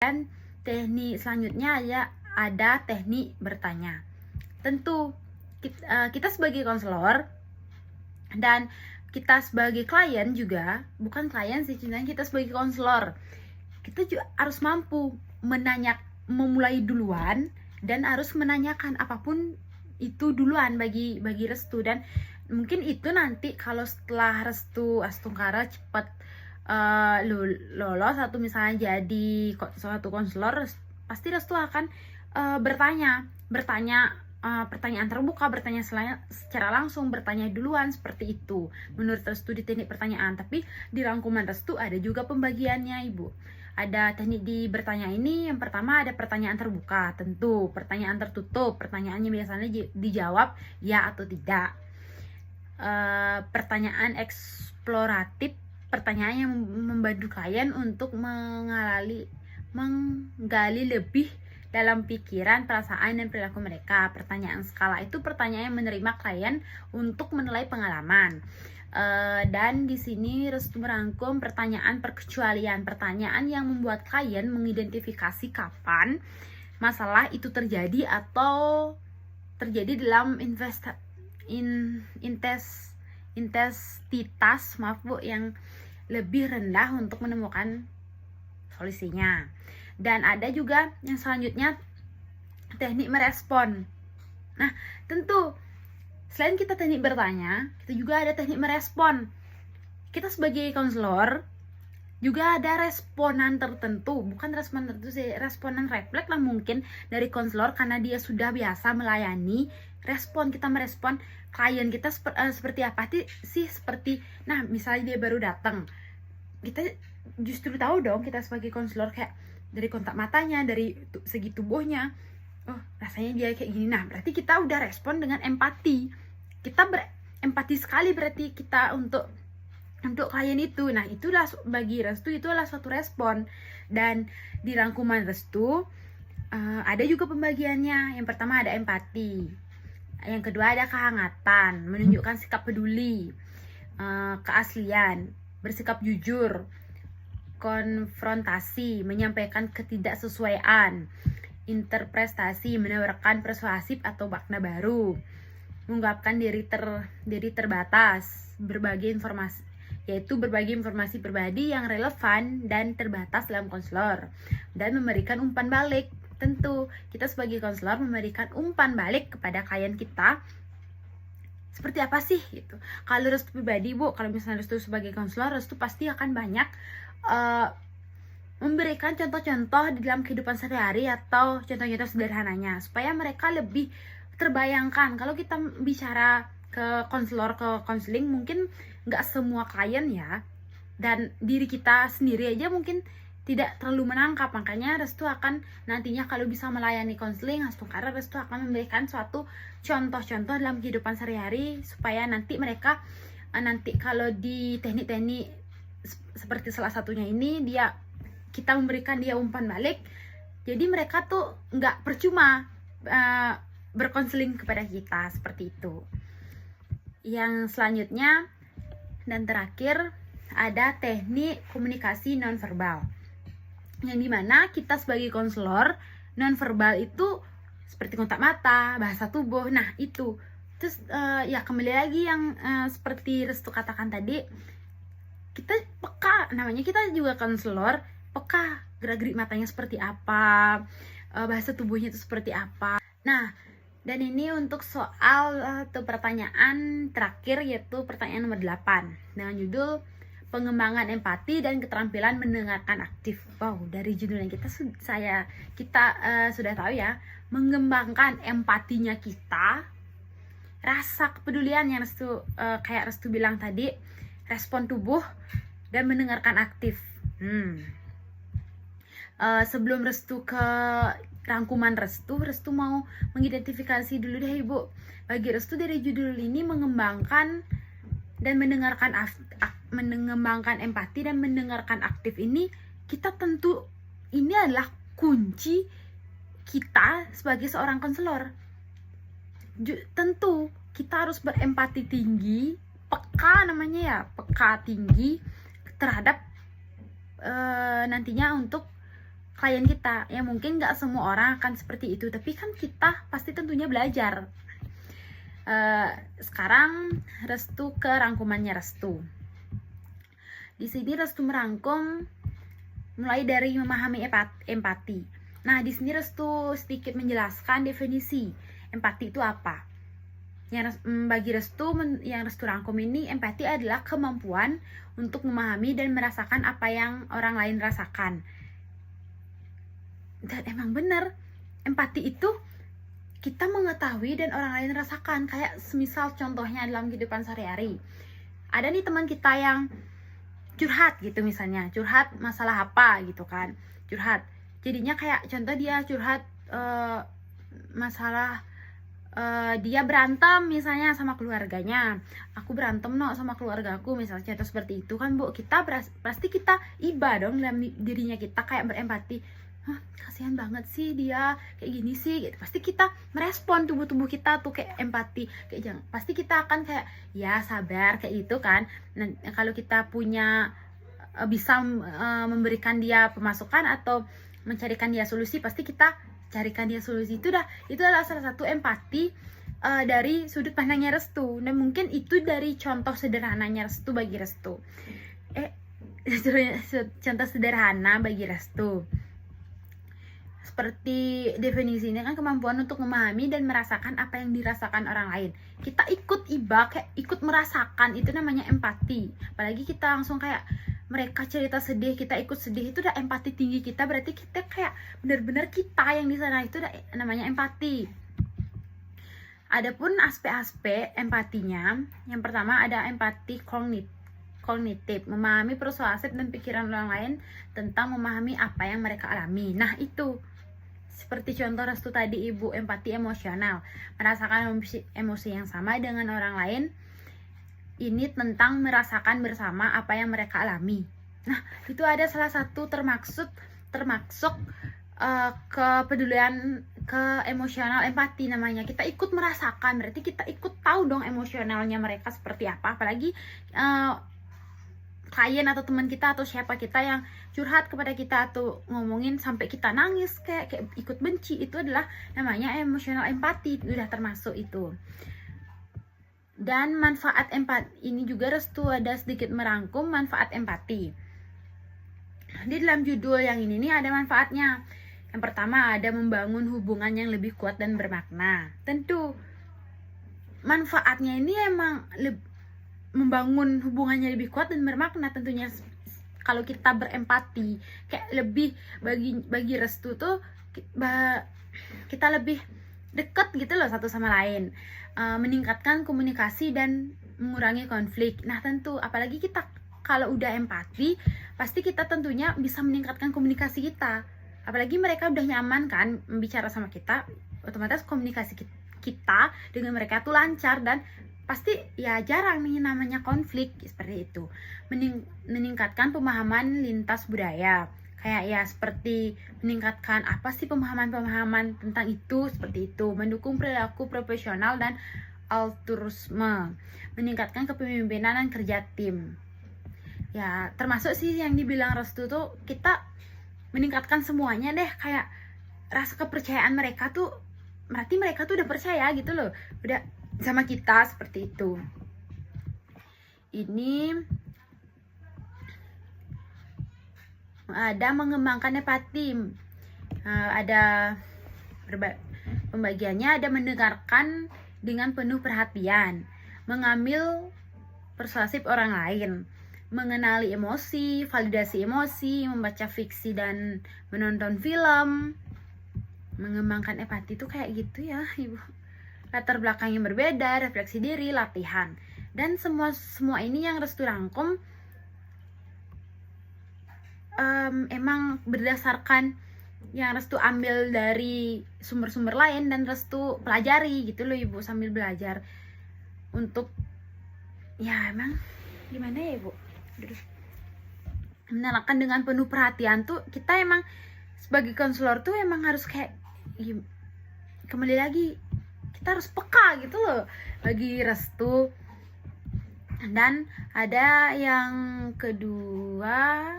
Dan teknik selanjutnya ada teknik bertanya. Tentu kita sebagai konselor dan kita sebagai klien juga, bukan klien sih, kita sebagai konselor, kita juga harus mampu memulai duluan dan harus menanyakan apapun itu duluan bagi Restu. Dan mungkin itu nanti kalau setelah Restu Astungkara cepat lolos atau misalnya jadi suatu konselor, pasti Restu akan bertanya pertanyaan terbuka, bertanya secara langsung, bertanya duluan, seperti itu menurut Restu di teknik pertanyaan. Tapi di rangkuman Restu ada juga pembagiannya, Ibu. Ada teknik di bertanya ini. Yang pertama ada pertanyaan terbuka, tentu. Pertanyaan tertutup, pertanyaannya biasanya dijawab ya atau tidak. Pertanyaan eksploratif, pertanyaan yang membantu klien untuk menggali lebih dalam pikiran, perasaan, dan perilaku mereka. Pertanyaan skala itu pertanyaan yang menerima klien untuk menilai pengalaman. Dan di sini Restu merangkum pertanyaan perkecualian, pertanyaan yang membuat klien mengidentifikasi kapan masalah itu terjadi atau terjadi dalam intensitas yang lebih rendah untuk menemukan solusinya. Dan ada juga yang selanjutnya teknik merespon. Nah, tentu selain kita teknik bertanya, kita juga ada teknik merespon. Kita sebagai konselor juga ada responan tertentu, bukan responan tertentu sih, responan refleks lah mungkin dari konselor, karena dia sudah biasa melayani. Kita merespon klien kita seperti apa sih, seperti nah misalnya dia baru datang, kita justru tahu dong, kita sebagai konselor kayak dari kontak matanya, dari segi tubuhnya, oh rasanya dia kayak gini. Nah berarti kita udah respon dengan empati, kita berempati sekali berarti kita untuk klien itu. Nah itulah bagi Restu itu adalah suatu respon. Dan di rangkuman Restu ada juga pembagiannya. Yang pertama ada empati, yang kedua ada kehangatan, menunjukkan sikap peduli, keaslian, bersikap jujur, konfrontasi, menyampaikan ketidaksesuaian, interpretasi, menawarkan persuasif atau makna baru, mengungkapkan diri terbatas, berbagi informasi pribadi yang relevan dan terbatas dalam konselor, dan memberikan umpan balik. Tentu kita sebagai konselor memberikan umpan balik kepada klien kita seperti apa sih gitu. Kalau Restu pribadi, Bu, kalau misalnya Restu sebagai konselor, Restu pasti akan banyak memberikan contoh-contoh di dalam kehidupan sehari-hari atau contoh-contoh sederhananya supaya mereka lebih terbayangkan. Kalau kita bicara ke konselor, ke konseling, mungkin nggak semua klien ya, dan diri kita sendiri aja mungkin tidak terlalu menangkap. Makanya Restu akan nantinya kalau bisa melayani konseling Astungkara, Restu akan memberikan suatu contoh-contoh dalam kehidupan sehari-hari supaya nanti mereka nanti kalau di teknik-teknik seperti salah satunya ini, kita memberikan dia umpan balik, jadi mereka tuh nggak percuma berkonseling kepada kita, seperti itu. Yang selanjutnya dan terakhir ada teknik komunikasi nonverbal, yang dimana kita sebagai konselor, nonverbal itu seperti kontak mata, bahasa tubuh. Nah itu terus ya kembali lagi yang seperti Restu katakan tadi, kita peka, namanya kita juga konselor, peka gerak-gerik matanya seperti apa, bahasa tubuhnya itu seperti apa. Nah, dan ini untuk soal atau pertanyaan terakhir, yaitu pertanyaan nomor 8 dengan judul pengembangan empati dan keterampilan mendengarkan aktif. Wow, dari judulnya kita sudah tahu ya, mengembangkan empatinya kita, rasa kepedulian yang kayak Restu bilang tadi, respon tubuh, dan mendengarkan aktif. Sebelum Restu ke rangkuman Restu mau mengidentifikasi dulu deh, Ibu. Bagi Restu dari judul ini mengembangkan dan mengembangkan empati dan mendengarkan aktif ini, kita tentu ini adalah kunci kita sebagai seorang konselor. Tentu kita harus berempati tinggi, peka namanya ya, peka tinggi terhadap nantinya untuk klien kita. Ya mungkin nggak semua orang akan seperti itu, tapi kan kita pasti tentunya belajar. Sekarang Restu ke rangkumannya Restu. Di sini Restu merangkum mulai dari memahami empati. Nah, di sini Restu sedikit menjelaskan definisi empati itu apa. Bagi Restu, yang Restu rangkum ini, empati adalah kemampuan untuk memahami dan merasakan apa yang orang lain rasakan. Dan emang bener, empati itu kita mengetahui dan orang lain rasakan. Kayak semisal contohnya dalam kehidupan sehari-hari, ada nih teman kita yang curhat gitu, misalnya curhat masalah apa gitu kan, curhat jadinya kayak contoh dia curhat masalah dia berantem misalnya sama keluarganya, aku berantem no sama keluargaku misalnya, contoh seperti itu kan Bu, kita pasti kita iba dong dalam dirinya kita, kayak berempati. Kasihan banget sih dia kayak gini sih gitu. Pasti kita merespon tubuh kita tuh kayak empati, kayak jangan, pasti kita akan kayak ya sabar kayak gitu kan. Nah, kalau kita punya bisa memberikan dia pemasukan atau mencarikan dia solusi, pasti kita carikan dia solusi. Itu adalah salah satu empati dari sudut pandangnya Restu. Nah, mungkin itu dari contoh sederhananya Restu bagi Restu. Contoh sederhana bagi Restu. Seperti definisinya kan, kemampuan untuk memahami dan merasakan apa yang dirasakan orang lain. Kita ikut iba, kayak ikut merasakan, itu namanya empati. Apalagi kita langsung kayak mereka cerita sedih, kita ikut sedih, itu udah empati tinggi kita. Berarti kita kayak benar-benar kita yang di sana, itu udah namanya empati. Adapun aspek-aspek empatinya, yang pertama ada empati kognitif, memahami persuasif dan pikiran orang lain tentang memahami apa yang mereka alami. Nah, itu seperti contoh Restu tadi, Ibu, empati emosional, merasakan emosi yang sama dengan orang lain. Ini tentang merasakan bersama apa yang mereka alami. Nah, itu ada salah satu termasuk kepedulian ke emosional, empati namanya. Kita ikut merasakan, berarti kita ikut tahu dong emosionalnya mereka seperti apa. Apalagi klien atau teman kita atau siapa kita yang curhat kepada kita atau ngomongin sampai kita nangis, kayak ikut benci, itu adalah namanya emosional empati, udah termasuk itu. Dan manfaat empati ini juga Restu ada sedikit merangkum manfaat empati. Di dalam judul yang ini nih ada manfaatnya. Yang pertama ada membangun hubungan yang lebih kuat dan bermakna. Tentu manfaatnya ini emang membangun hubungannya lebih kuat dan bermakna tentunya. Kalau kita berempati, kayak lebih bagi Restu tuh kita lebih dekat gitu loh satu sama lain, meningkatkan komunikasi dan mengurangi konflik. Nah, tentu apalagi kita kalau udah empati, pasti kita tentunya bisa meningkatkan komunikasi kita. Apalagi mereka udah nyaman kan bicara sama kita, otomatis komunikasi kita dengan mereka tuh lancar, dan pasti ya jarang nih namanya konflik seperti itu. Meningkatkan pemahaman lintas budaya, kayak ya seperti meningkatkan apa sih pemahaman tentang itu, seperti itu. Mendukung perilaku profesional dan altruisme, meningkatkan kepemimpinan dan kerja tim. Ya termasuk sih yang dibilang Restu tuh, kita meningkatkan semuanya deh, kayak rasa kepercayaan mereka tuh, berarti mereka tuh udah percaya gitu loh, udah sama kita, seperti itu. Ini ada mengembangkan empati, ada pembagiannya, ada mendengarkan dengan penuh perhatian, mengambil persuasif orang lain, mengenali emosi, validasi emosi, membaca fiksi dan menonton film. Mengembangkan empati itu kayak gitu ya, Ibu. Latar belakang yang berbeda, refleksi diri, latihan, dan semua ini yang Restu rangkum emang berdasarkan yang Restu ambil dari sumber-sumber lain dan Restu pelajari gitu loh, Ibu, sambil belajar untuk ya emang gimana ya, Ibu, menerapkan dengan penuh perhatian tuh. Kita emang sebagai konselor tuh emang harus kayak kembali lagi, kita harus peka gitu loh bagi Restu. Dan ada yang kedua,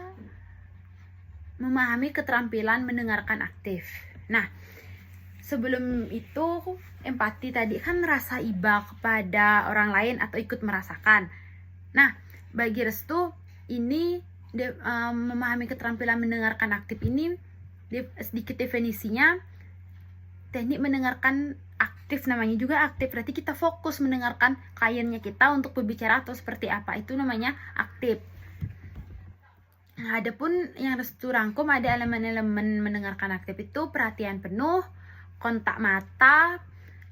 memahami keterampilan mendengarkan aktif. Nah, sebelum itu empati tadi kan rasa iba kepada orang lain atau ikut merasakan. Nah, bagi Restu ini memahami keterampilan mendengarkan aktif ini sedikit definisinya, teknik mendengarkan aktif, namanya juga aktif, berarti kita fokus mendengarkan kliennya kita untuk berbicara atau seperti apa, itu namanya aktif. Nah, adapun yang Restu rangkum ada elemen-elemen mendengarkan aktif itu perhatian penuh, kontak mata,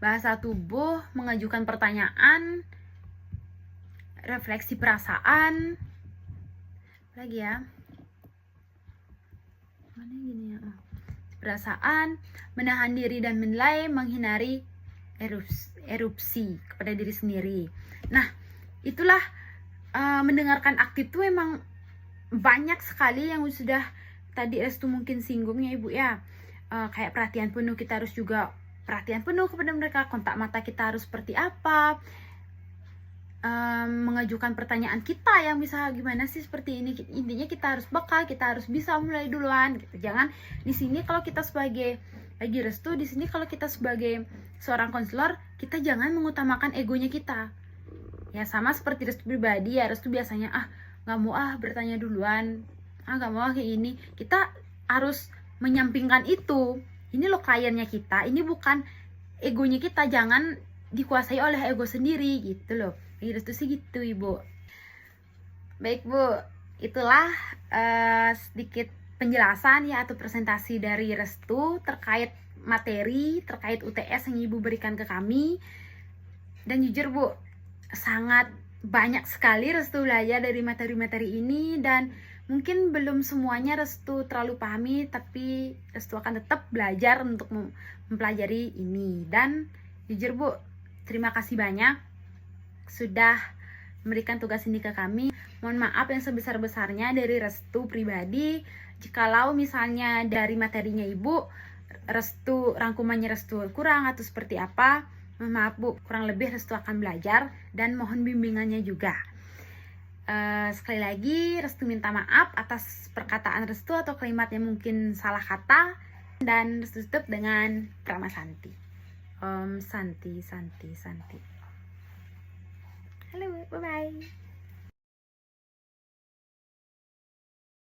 bahasa tubuh, mengajukan pertanyaan, refleksi perasaan, lagi ya, mana gini ya, perasaan, menahan diri dan menilai, menghindari erupsi kepada diri sendiri. Nah, itulah mendengarkan aktif itu emang banyak sekali yang sudah tadi Restu mungkin singgung ya Ibu ya. Kayak perhatian penuh, kita harus juga perhatian penuh kepada mereka, kontak mata kita harus seperti apa, mengajukan pertanyaan kita yang bisa gimana sih seperti ini, intinya kita harus bekal, kita harus bisa mulai duluan gitu. Jangan di sini kalau kita sebagai bagi Restu di sini kalau kita sebagai seorang konselor, kita jangan mengutamakan egonya kita ya, sama seperti Restu pribadi ya. Restu biasanya nggak mau bertanya duluan, nggak mau kayak ini. Kita harus menyampingkan itu, ini loh kliennya kita, ini bukan egonya kita, jangan dikuasai oleh ego sendiri gitu loh. Restu sih gitu Ibu. Baik Bu, itulah sedikit penjelasan ya atau presentasi dari Restu terkait materi, terkait UTS yang Ibu berikan ke kami. Dan jujur Bu, sangat banyak sekali Restu belajar dari materi-materi ini, dan mungkin belum semuanya Restu terlalu pahami, tapi Restu akan tetap belajar untuk mempelajari ini. Dan jujur Bu, terima kasih banyak sudah memberikan tugas ini ke kami. Mohon maaf yang sebesar-besarnya dari Restu pribadi jikalau misalnya dari materinya Ibu Restu, rangkumannya Restu kurang atau seperti apa. Mohon maaf Bu, kurang lebih Restu akan belajar dan mohon bimbingannya juga. Sekali lagi Restu minta maaf atas perkataan Restu atau kalimat yang mungkin salah kata, dan Restu tutup dengan Prama Santi. Om Santi Santi Santi. Halo, bye-bye.